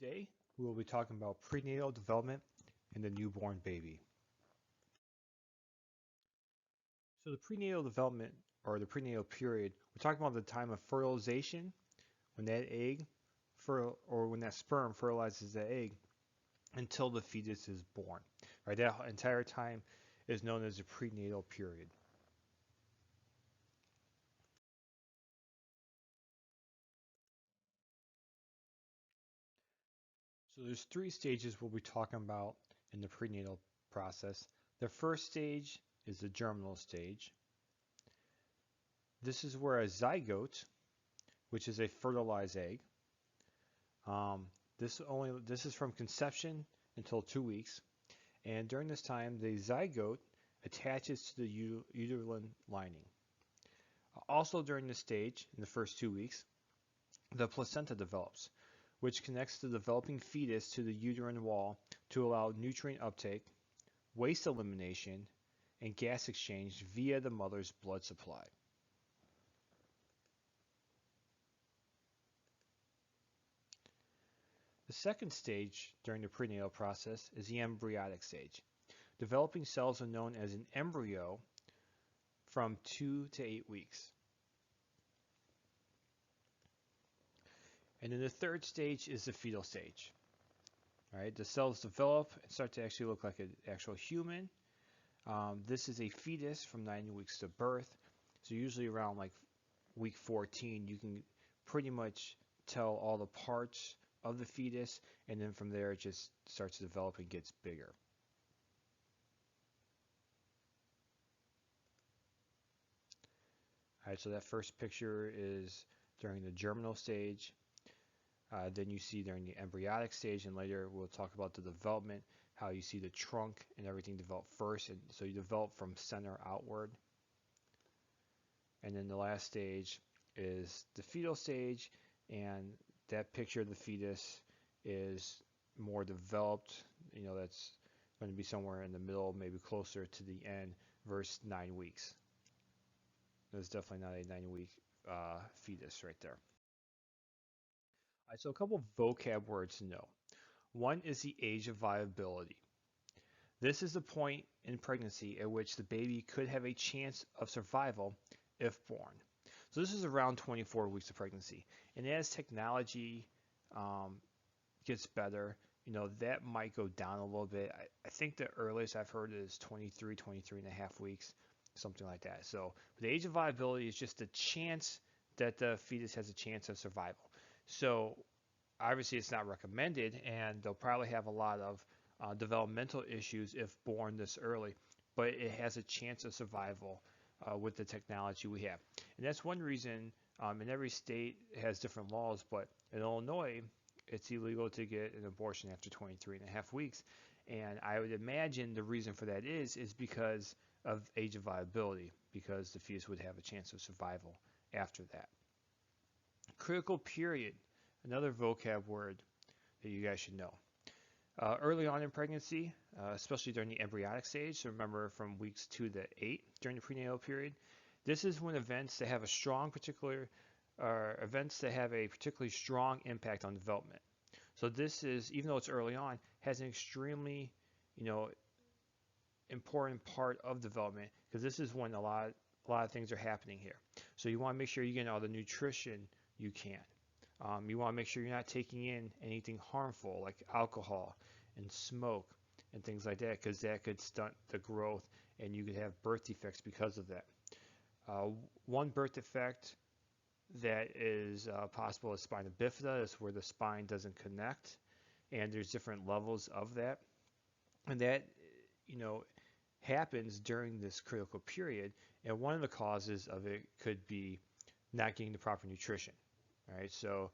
Today, we will be talking about prenatal development in the newborn baby. So the prenatal development or the prenatal period, we're talking about the time of fertilization when that egg or when that sperm fertilizes the egg until the fetus is born. Right, that entire time is known as the prenatal period. So there's three stages we'll be talking about in the prenatal process. The first stage is the germinal stage. This is where a zygote, which is a fertilized egg, this is from conception until 2 weeks, and during this time the zygote attaches to the uterine lining. Also during this stage, in the first 2 weeks, the placenta develops, which connects the developing fetus to the uterine wall to allow nutrient uptake, waste elimination, and gas exchange via the mother's blood supply. The second stage during the prenatal process is the embryonic stage. Developing cells are known as an embryo from 2 to 8 weeks. And then the third stage is the fetal stage. All right, the cells develop and start to actually look like an actual human. This is a fetus from 9 weeks to birth. So usually around like week 14, you can pretty much tell all the parts of the fetus, and then from there it just starts to develop and gets bigger. All right, so that first picture is during the germinal stage. Then you see during the embryonic stage, and later we'll talk about the development, how you see the trunk and everything develop first, and so you develop from center outward. And then the last stage is the fetal stage, and that picture of the fetus is more developed. That's going to be somewhere in the middle, maybe closer to the end, versus 9 weeks. That's definitely not a 9-week fetus right there. All right, so a couple of vocab words to know. One is the age of viability. This is the point in pregnancy at which the baby could have a chance of survival if born. So this is around 24 weeks of pregnancy. And as technology gets better, that might go down a little bit. I think the earliest I've heard is 23 and a half weeks, something like that. So the age of viability is just the chance that the fetus has a chance of survival. So obviously it's not recommended, and they'll probably have a lot of developmental issues if born this early, but it has a chance of survival with the technology we have. And that's one reason, and every state has different laws, but in Illinois, it's illegal to get an abortion after 23 and a half weeks. And I would imagine the reason for that is because of age of viability, because the fetus would have a chance of survival after that. Critical period, another vocab word that you guys should know. Early on in pregnancy, especially during the embryonic stage, so remember from weeks 2 to 8 during the prenatal period, this is when events that have a particularly strong impact on development. So this is, even though it's early on, has an extremely, important part of development, because this is when a lot of things are happening here. So you want to make sure you're getting all the nutrition you can. You want to make sure you're not taking in anything harmful like alcohol and smoke and things like that, because that could stunt the growth and you could have birth defects because of that. One birth defect that is possible is spina bifida. Is where the spine doesn't connect, and there's different levels of that, and that happens during this critical period. And one of the causes of it could be not getting the proper nutrition. All right, so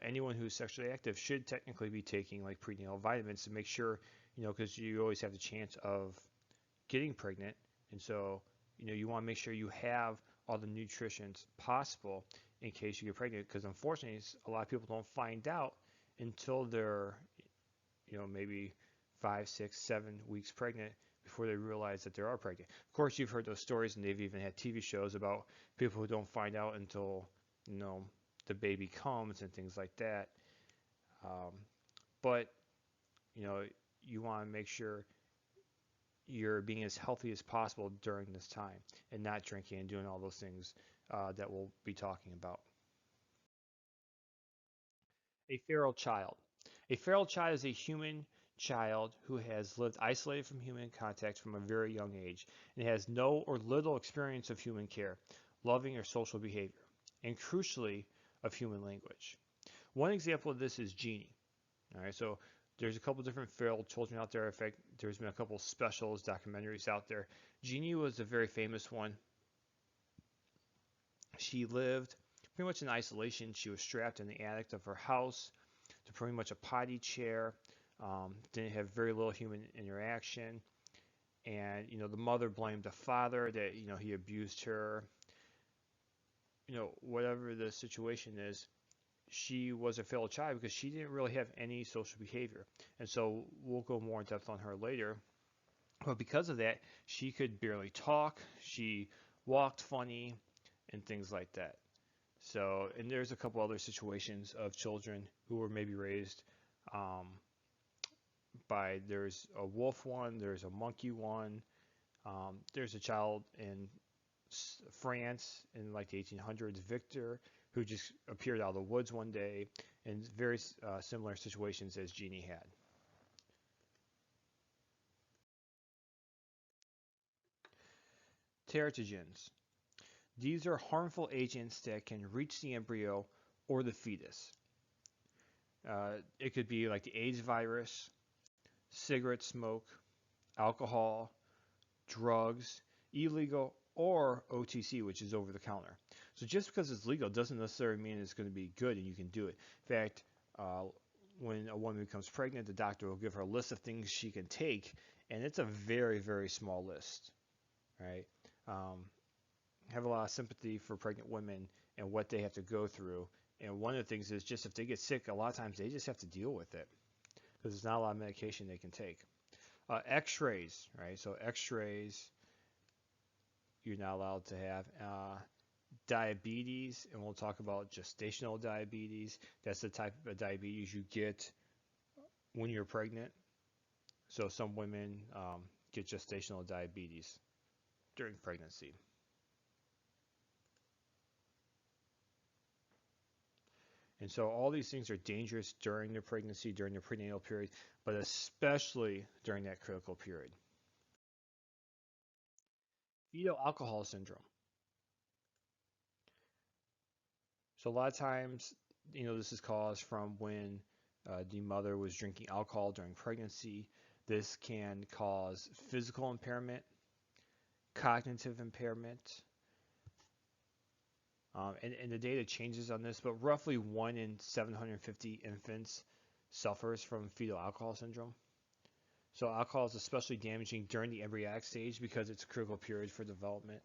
anyone who's sexually active should technically be taking like prenatal vitamins to make sure, because you always have the chance of getting pregnant, and so you want to make sure you have all the nutrition possible in case you get pregnant, because unfortunately a lot of people don't find out until they're maybe 5, 6, 7 weeks pregnant before they realize that they are pregnant. Of course, you've heard those stories, and they've even had TV shows about people who don't find out until the baby comes and things like that. but you know, you want to make sure you're being as healthy as possible during this time and not drinking and doing all those things that we'll be talking about. A feral child. A feral child is a human child who has lived isolated from human contact from a very young age and has no or little experience of human care, loving, or social behavior, and crucially, of human language. One example of this is Jeannie. All right, so there's a couple different feral children out there. In fact, there's been a couple specials, documentaries out there. Jeannie was a very famous one. She lived pretty much in isolation. She was strapped in the attic of her house to pretty much a potty chair. Didn't have very little human interaction, and the mother blamed the father that he abused her. Whatever the situation is, she was a failed child because she didn't really have any social behavior. And so we'll go more in depth on her later. But because of that, she could barely talk. She walked funny and things like that. So, and there's a couple other situations of children who were maybe raised there's a wolf one, there's a monkey one, there's a child in France in like the 1800s, Victor, who just appeared out of the woods one day, in very similar situations as Jeannie had. Teratogens. These are harmful agents that can reach the embryo or the fetus. It could be like the AIDS virus, cigarette smoke, alcohol, drugs, illegal, or OTC, which is over the counter. So just because it's legal doesn't necessarily mean it's going to be good and you can do it. In fact, when a woman becomes pregnant, the doctor will give her a list of things she can take, and it's a very, very small list, right? Have a lot of sympathy for pregnant women and what they have to go through. And one of the things is just if they get sick, a lot of times they just have to deal with it because there's not a lot of medication they can take. X-rays, right? So X-rays, you're not allowed to have. Diabetes, and we'll talk about gestational diabetes. That's the type of diabetes you get when you're pregnant. So some women get gestational diabetes during pregnancy. And so all these things are dangerous during the pregnancy, during the prenatal period, but especially during that critical period. Fetal alcohol syndrome. So a lot of times, this is caused from when the mother was drinking alcohol during pregnancy. This can cause physical impairment, cognitive impairment, and the data changes on this, but roughly 1 in 750 infants suffers from fetal alcohol syndrome. So alcohol is especially damaging during the embryonic stage because it's a critical period for development.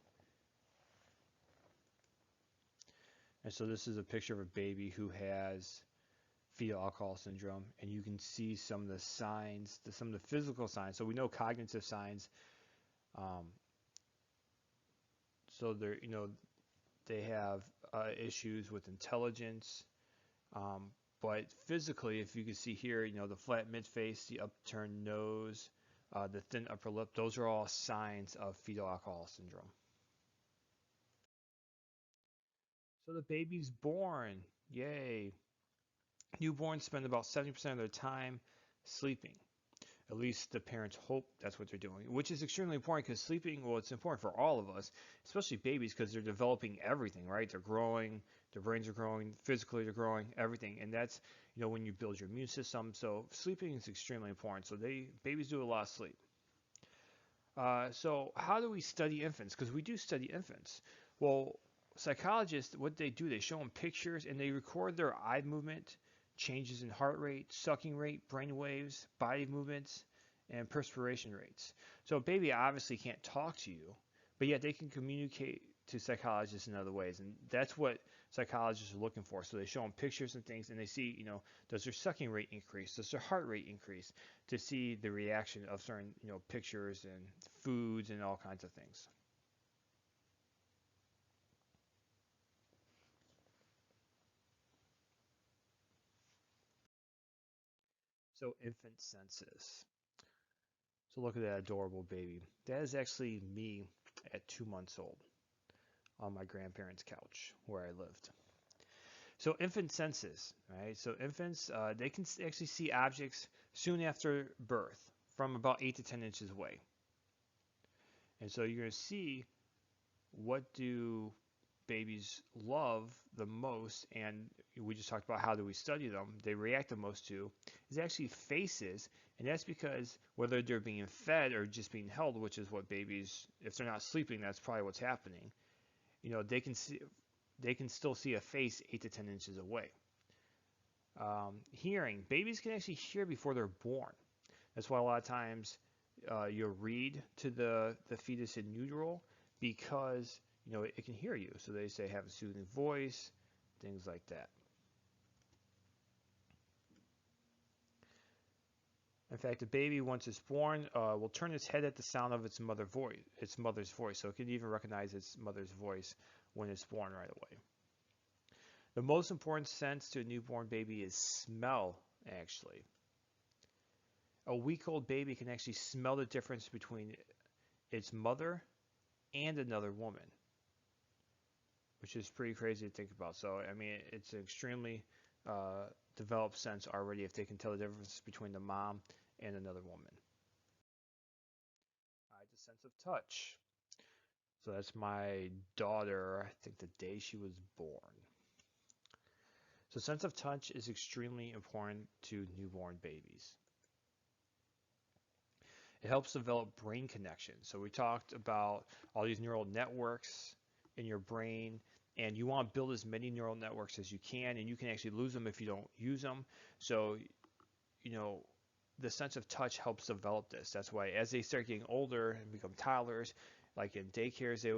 And so this is a picture of a baby who has fetal alcohol syndrome, and you can see some of the signs, some of the physical signs. So we know cognitive signs. So they have issues with intelligence, but physically, if you can see here, the flat mid-face, the upturned nose, the thin upper lip, those are all signs of fetal alcohol syndrome. So the baby's born. Yay. Newborns spend about 70% of their time sleeping. At least the parents hope that's what they're doing, which is extremely important because sleeping, well, it's important for all of us, especially babies, because they're developing everything, right? They're growing, their brains are growing, physically they're growing, everything. And that's, when you build your immune system. So sleeping is extremely important. So babies do a lot of sleep. So how do we study infants? Because we do study infants. Well, psychologists, what they do, they show them pictures and they record their eye movement, changes in heart rate, sucking rate, brain waves, body movements, and perspiration rates. So a baby obviously can't talk to you, but yet they can communicate to psychologists in other ways. And that's what psychologists are looking for. So they show them pictures and things, and they see, does their sucking rate increase? Does their heart rate increase? To see the reaction of certain, pictures and foods and all kinds of things. So infant senses. So look at that adorable baby. That is actually me at 2 months old on my grandparents' couch where I lived. So infant senses, right? So infants, they can actually see objects soon after birth from about 8 to 10 inches away. And so you're going to see what do babies love the most, and we just talked about how do we study them, they react the most to, is actually faces, and that's because whether they're being fed or just being held, which is what babies, if they're not sleeping, that's probably what's happening, they can still see a face 8 to 10 inches away. Hearing, babies can actually hear before they're born. That's why a lot of times you'll read to the fetus in utero because it can hear you. So they say have a soothing voice, things like that. In fact, a baby once it's born will turn its head at the sound of its mother's voice. So it can even recognize its mother's voice when it's born right away. The most important sense to a newborn baby is smell, actually. A week-old baby can actually smell the difference between its mother and another woman, which is pretty crazy to think about. So, I mean, it's an extremely developed sense already if they can tell the difference between the mom and another woman. The sense of touch. So that's my daughter, I think the day she was born. So sense of touch is extremely important to newborn babies. It helps develop brain connections. So we talked about all these neural networks in your brain, and you want to build as many neural networks as you can, and you can actually lose them if you don't use them. So, the sense of touch helps develop this. That's why as they start getting older and become toddlers, like in daycares, they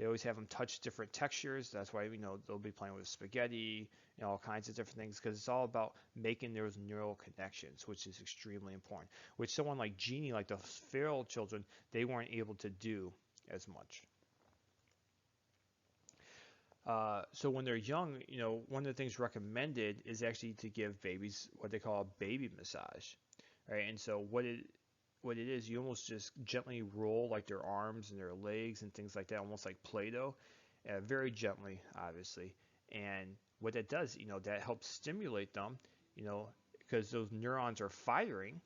always have them touch different textures. That's why they'll be playing with spaghetti and all kinds of different things because it's all about making those neural connections, which is extremely important. Which someone like Jeannie, like the feral children, they weren't able to do as much. So when they're young, one of the things recommended is actually to give babies what they call a baby massage, right? And so what it is, you almost just gently roll like their arms and their legs and things like that, almost like Play-Doh, very gently, obviously. And what that does, that helps stimulate them, because those neurons are firing.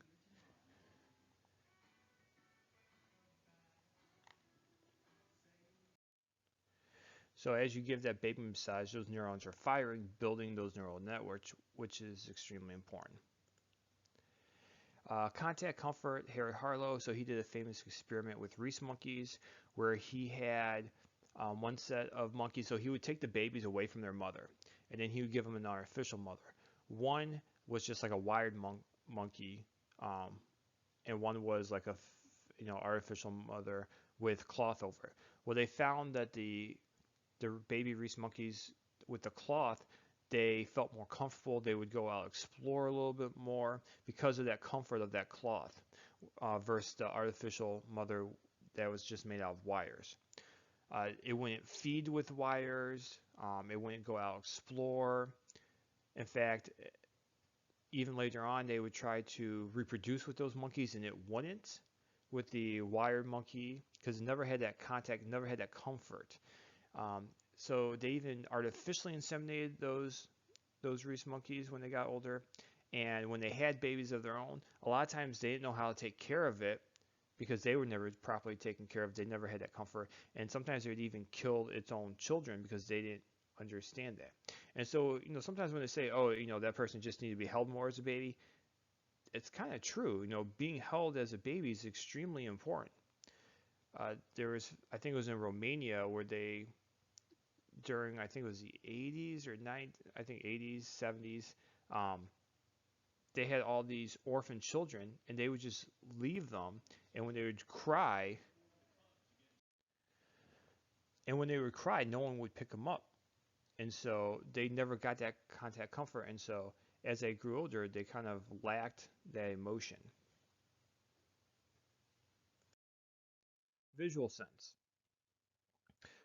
So as you give that baby massage, those neurons are firing, building those neural networks, which is extremely important. Contact comfort, Harry Harlow. So he did a famous experiment with Reese monkeys where he had one set of monkeys. So he would take the babies away from their mother, and then he would give them an artificial mother. One was just like a wired monkey, and one was like a artificial mother with cloth over it. Well, they found that the baby Reese monkeys with the cloth, they felt more comfortable. They would go out explore a little bit more because of that comfort of that cloth versus the artificial mother that was just made out of wires. It wouldn't feed with wires. It wouldn't go out explore. In fact, even later on, they would try to reproduce with those monkeys, and it wouldn't with the wired monkey because it never had that contact, never had that comfort. So they even artificially inseminated those Reese monkeys when they got older, and when they had babies of their own, a lot of times they didn't know how to take care of it because they were never properly taken care of. They never had that comfort, and sometimes they would even kill its own children because they didn't understand that. And so, sometimes when they say, "Oh, that person just needed to be held more as a baby," it's kind of true. Being held as a baby is extremely important. There was, I think it was in Romania where they during I think it was the 80s or 90s, I think 80s, 70s, they had all these orphan children and they would just leave them, and when they would cry, no one would pick them up. And so they never got that contact comfort, and so as they grew older, they kind of lacked that emotion. Visual sense.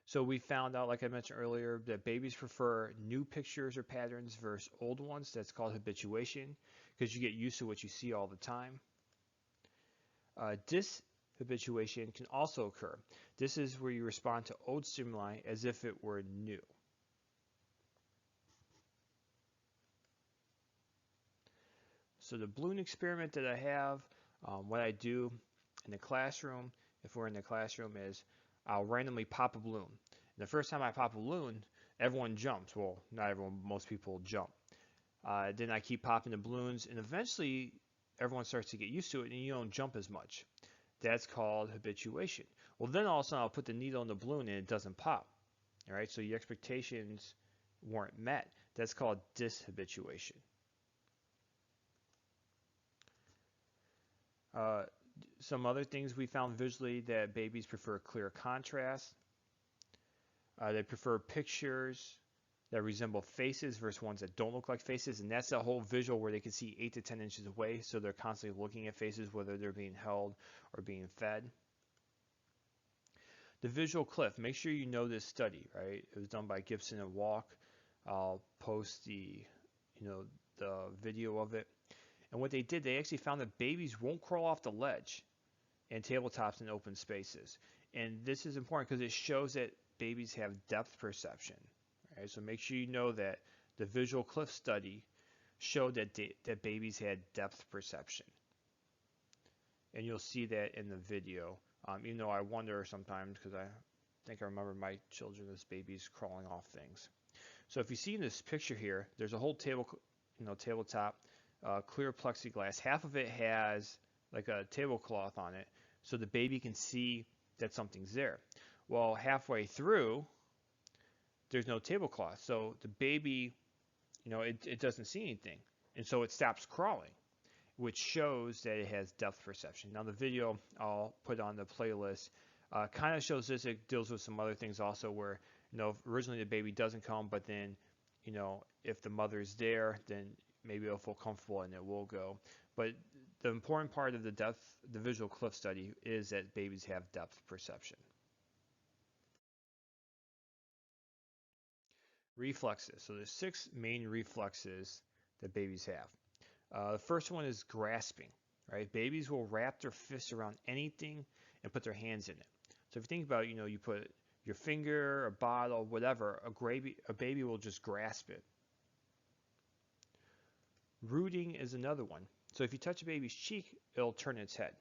So we found out, like I mentioned earlier, that babies prefer new pictures or patterns versus old ones. That's called habituation because you get used to what you see all the time. Dishabituation can also occur. This is where you respond to old stimuli as if it were new. So the balloon experiment that I have, what I do in the classroom, if we're in the classroom, is I'll randomly pop a balloon. And the first time I pop a balloon, everyone jumps. Well, not everyone, most people jump. Then I keep popping the balloons, and eventually everyone starts to get used to it, and you don't jump as much. That's called habituation. Well, then all of a sudden I'll put the needle in the balloon and it doesn't pop. All right, so your expectations weren't met. That's called dishabituation. Uh, some other things we found visually that babies prefer clear contrast. They prefer pictures that resemble faces versus ones that don't look like faces, and that's the whole visual where they can see 8 to 10 inches away, so they're constantly looking at faces, whether they're being held or being fed. The visual cliff, make sure you know this study, right? It was done by Gibson and Walk. I'll post the video of it. And what they did, they actually found that babies won't crawl off the ledge and tabletops in open spaces. And this is important because it shows that babies have depth perception. Right? So make sure you know that the visual cliff study showed that babies had depth perception. And you'll see that in the video. Even though I wonder sometimes, because I think I remember my children as babies crawling off things. So if you see in this picture here, there's a whole tabletop, clear plexiglass. Half of it has like a tablecloth on it, so the baby can see that something's there. Well, halfway through, there's no tablecloth, so the baby, it doesn't see anything, and so it stops crawling, which shows that it has depth perception. Now the video I'll put on the playlist kind of shows this. It deals with some other things also where, originally the baby doesn't come, but then, if the mother's there, then maybe it'll feel comfortable and it will go. But the important part of the visual cliff study is that babies have depth perception. Reflexes. So there's 6 main reflexes that babies have. The first one is grasping, right? Babies will wrap their fists around anything and put their hands in it. So if you think about it, you put your finger, a bottle, whatever, a baby will just grasp it. Rooting is another one. So if you touch a baby's cheek, it'll turn its head.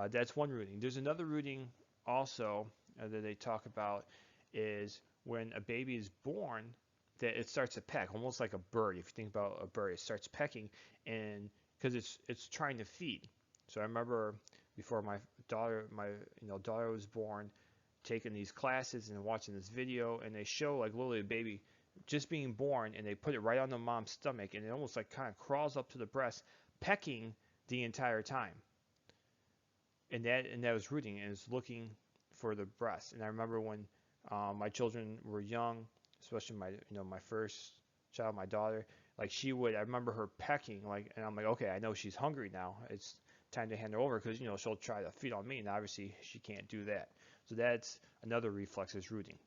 That's one rooting. There's another rooting also that they talk about is when a baby is born, that it starts to peck, almost like a bird. If you think about a bird, it starts pecking, and because it's trying to feed. So I remember before my daughter was born, taking these classes and watching this video, and they show like literally a baby just being born, and they put it right on the mom's stomach, and it almost like kind of crawls up to the breast, pecking the entire time. And that was rooting, and it's looking for the breast. And I remember when my children were young, especially my first child, my daughter, like I remember her pecking, and I'm like, okay, I know she's hungry now. It's time to hand her over because she'll try to feed on me, and obviously she can't do that. So that's another reflex, is rooting.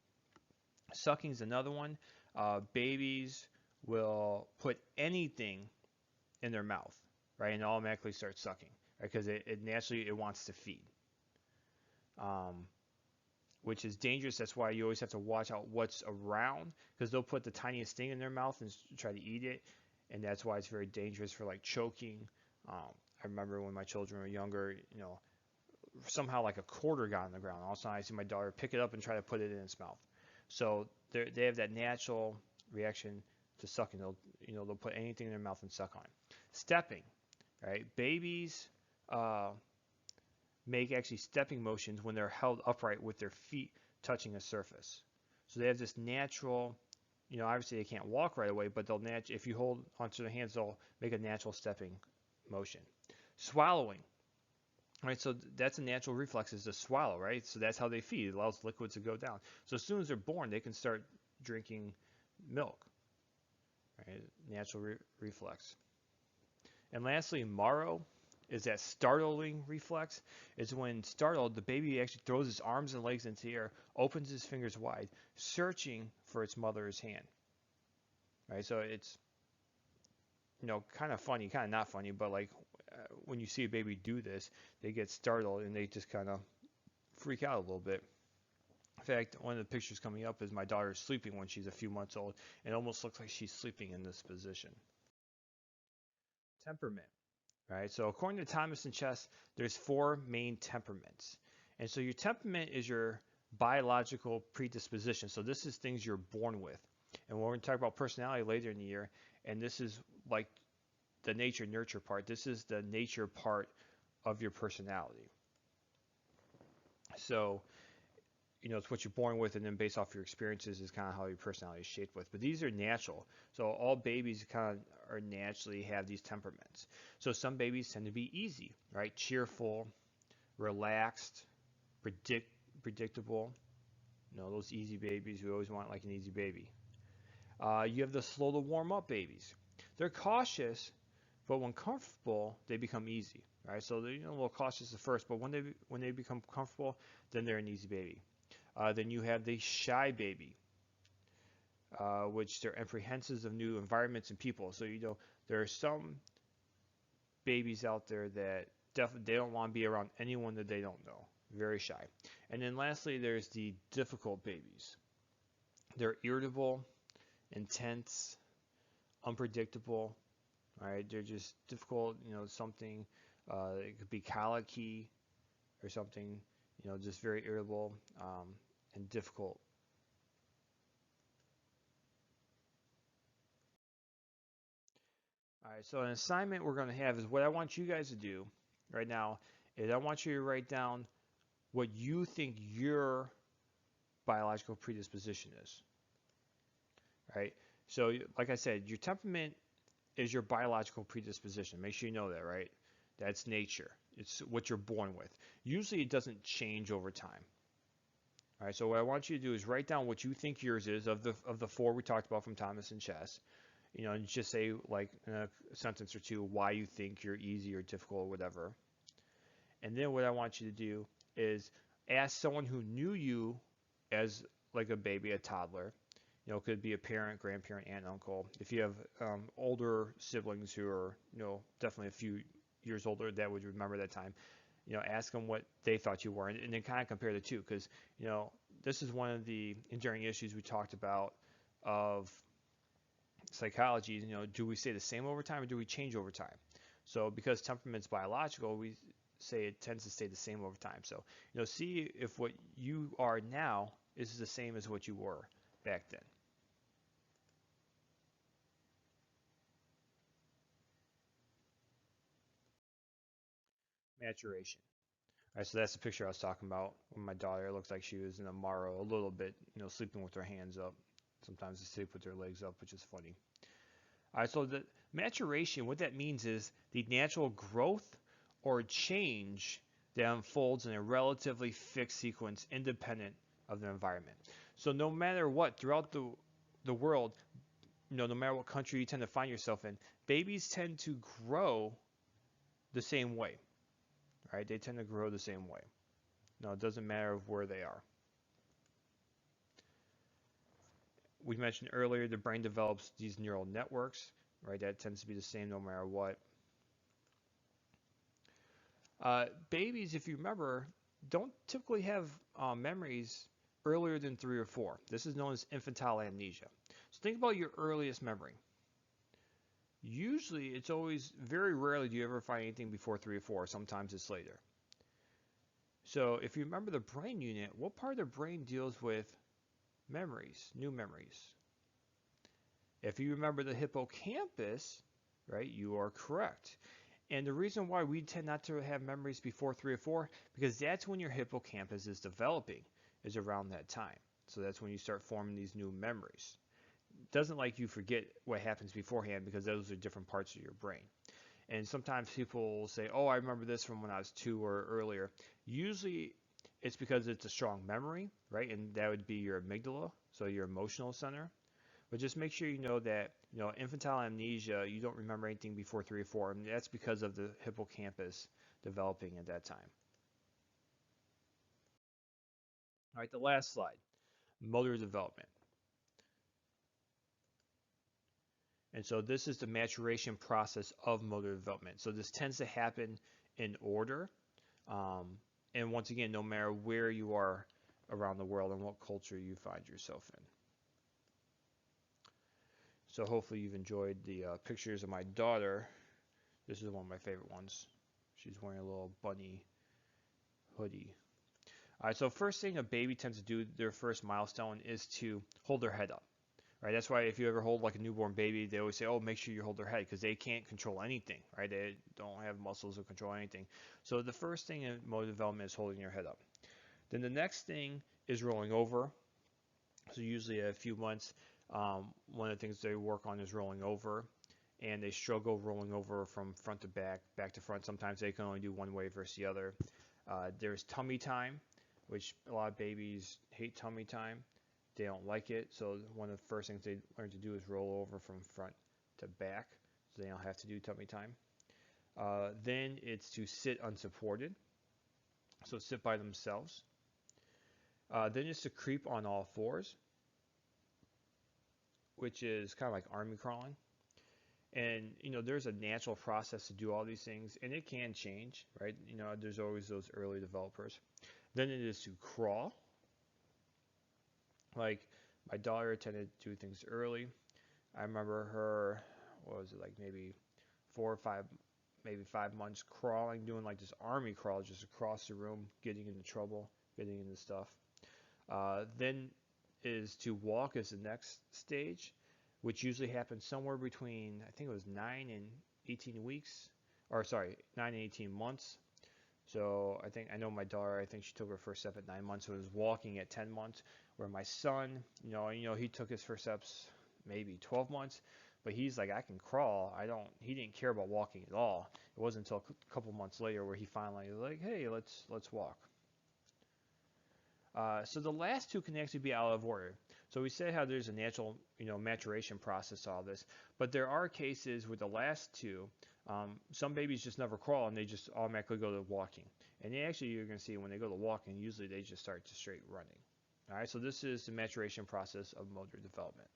Sucking is another one. Babies will put anything in their mouth, right, and automatically start sucking, right, because it naturally wants to feed. Which is dangerous. That's why you always have to watch out what's around, because they'll put the tiniest thing in their mouth and try to eat it, and that's why it's very dangerous for like choking. I remember when my children were younger, somehow like a quarter got on the ground. All of a sudden I see my daughter pick it up and try to put it in its mouth. So they have that natural reaction to sucking. They'll put anything in their mouth and suck on it. Stepping, right? Babies make actually stepping motions when they're held upright with their feet touching a surface. So they have this natural, obviously they can't walk right away, but if you hold onto their hands, they'll make a natural stepping motion. Swallowing, right? So that's a natural reflex, is to swallow, right? So that's how they feed. It allows liquids to go down. So as soon as they're born, they can start drinking milk, right? Natural reflex. And lastly, Maro is that startling reflex. Is when startled, the baby actually throws its arms and legs into the air, opens its fingers wide, searching for its mother's hand. Right? So it's, kind of funny, kind of not funny, but like when you see a baby do this, they get startled and they just kind of freak out a little bit. In fact, one of the pictures coming up is my daughter sleeping when she's a few months old, and it almost looks like she's sleeping in this position. Temperament, right? So according to Thomas and Chess, there's four main temperaments. And so your temperament is your biological predisposition. So this is things you're born with. And we're going to talk about personality later in the year, and this is like the nature nurture part. This is the nature part of your personality. So, it's what you're born with, and then based off your experiences is kind of how your personality is shaped with. But these are natural. So all babies kind of are naturally have these temperaments. So some babies tend to be easy, right? Cheerful, relaxed, predictable. Those easy babies. We always want like an easy baby. You have the slow to warm up babies. They're cautious, but when comfortable, they become easy, right? So they're a little cautious at first, but when they become comfortable, then they're an easy baby. Then you have the shy baby, which they're apprehensive of new environments and people. So there are some babies out there that definitely they don't want to be around anyone that they don't know. Very shy. And then lastly, there's the difficult babies. They're irritable, intense, unpredictable. Right? They're just difficult. Something. It could be colicky or something. Just very irritable and difficult. All right, so an assignment we're going to have is what I want you guys to do right now is I want you to write down what you think your biological predisposition is. Right? So, like I said, your temperament is your biological predisposition. Make sure you know that, right? That's nature. It's what you're born with. Usually it doesn't change over time. All right, so what I want you to do is write down what you think yours is of the four we talked about from Thomas and Chess. And just say like in a sentence or two why you think you're easy or difficult or whatever. And then what I want you to do is ask someone who knew you as like a baby, a toddler. Could be a parent, grandparent, aunt, uncle. If you have older siblings who are, definitely a few years older that would remember that time, ask them what they thought you were, and then kind of compare the two, because, this is one of the enduring issues we talked about of psychology. Do we stay the same over time or do we change over time? So because temperament's biological, we say it tends to stay the same over time. So, see if what you are now is the same as what you were back then. Maturation. All right, so that's the picture I was talking about with my daughter. It looks like she was in a Maro a little bit, sleeping with her hands up. Sometimes they sleep with their legs up, which is funny. All right, so the maturation, what that means is the natural growth or change that unfolds in a relatively fixed sequence independent of the environment. So no matter what, throughout the world, no matter what country you tend to find yourself in, babies tend to grow the same way, right? They tend to grow the same way. No, it doesn't matter where they are. We mentioned earlier the brain develops these neural networks, right? That tends to be the same no matter what. Babies, if you remember, don't typically have memories earlier than 3 or 4. This is known as infantile amnesia. So think about your earliest memory. Usually, it's always, very rarely do you ever find anything before 3 or 4. Sometimes it's later. So if you remember the brain unit, what part of the brain deals with memories, new memories? If you remember the hippocampus, right, you are correct. And the reason why we tend not to have memories before 3 or 4, because that's when your hippocampus is developing, is around that time. So that's when you start forming these new memories. It doesn't like you forget what happens beforehand, because those are different parts of your brain. And sometimes people will say, oh, I remember this from when I was 2 or earlier. Usually it's because it's a strong memory, right? And that would be your amygdala, so your emotional center. But just make sure you know that, infantile amnesia, you don't remember anything before 3 or 4, and that's because of the hippocampus developing at that time. All right, the last slide, motor development. And so this is the maturation process of motor development. So this tends to happen in order. Um, and once again, no matter where you are around the world and what culture you find yourself in. So hopefully you've enjoyed the pictures of my daughter. This is one of my favorite ones. She's wearing a little bunny hoodie. All right, so first thing a baby tends to do, their first milestone, is to hold their head up. Right, that's why if you ever hold like a newborn baby, they always say, "Oh, make sure you hold their head," because they can't control anything, right? They don't have muscles to control anything. So the first thing in motor development is holding your head up. Then the next thing is rolling over. So usually a few months, one of the things they work on is rolling over, and they struggle rolling over from front to back, back to front. Sometimes they can only do one way versus the other. There's tummy time, which a lot of babies hate tummy time. They don't like it, so one of the first things they learn to do is roll over from front to back, so they don't have to do tummy time. Then it's to sit unsupported, so sit by themselves. Then it's to creep on all fours, which is kind of like army crawling. And there's a natural process to do all these things, and it can change, right? There's always those early developers. Then it is to crawl. Like my daughter tended to do things early. I remember her, what was it, like maybe 4 or 5, maybe 5 months crawling, doing like this army crawl just across the room, getting into trouble, getting into stuff. Then is to walk as the next stage, which usually happens somewhere between, I think it was 9 and 18 weeks, or sorry, 9 and 18 months. So I know my daughter, I think she took her first step at 9 months, so it was walking at 10 months, where my son, he took his first steps maybe 12 months, but he's like, I can crawl. He didn't care about walking at all. It wasn't until a couple months later where he finally was like, hey, let's walk. So the last two can actually be out of order. So we said how there's a natural, maturation process to all this, but there are cases with the last two. Some babies just never crawl and they just automatically go to walking. And actually, you're going to see when they go to walking, usually they just start to straight running. All right, so this is the maturation process of motor development.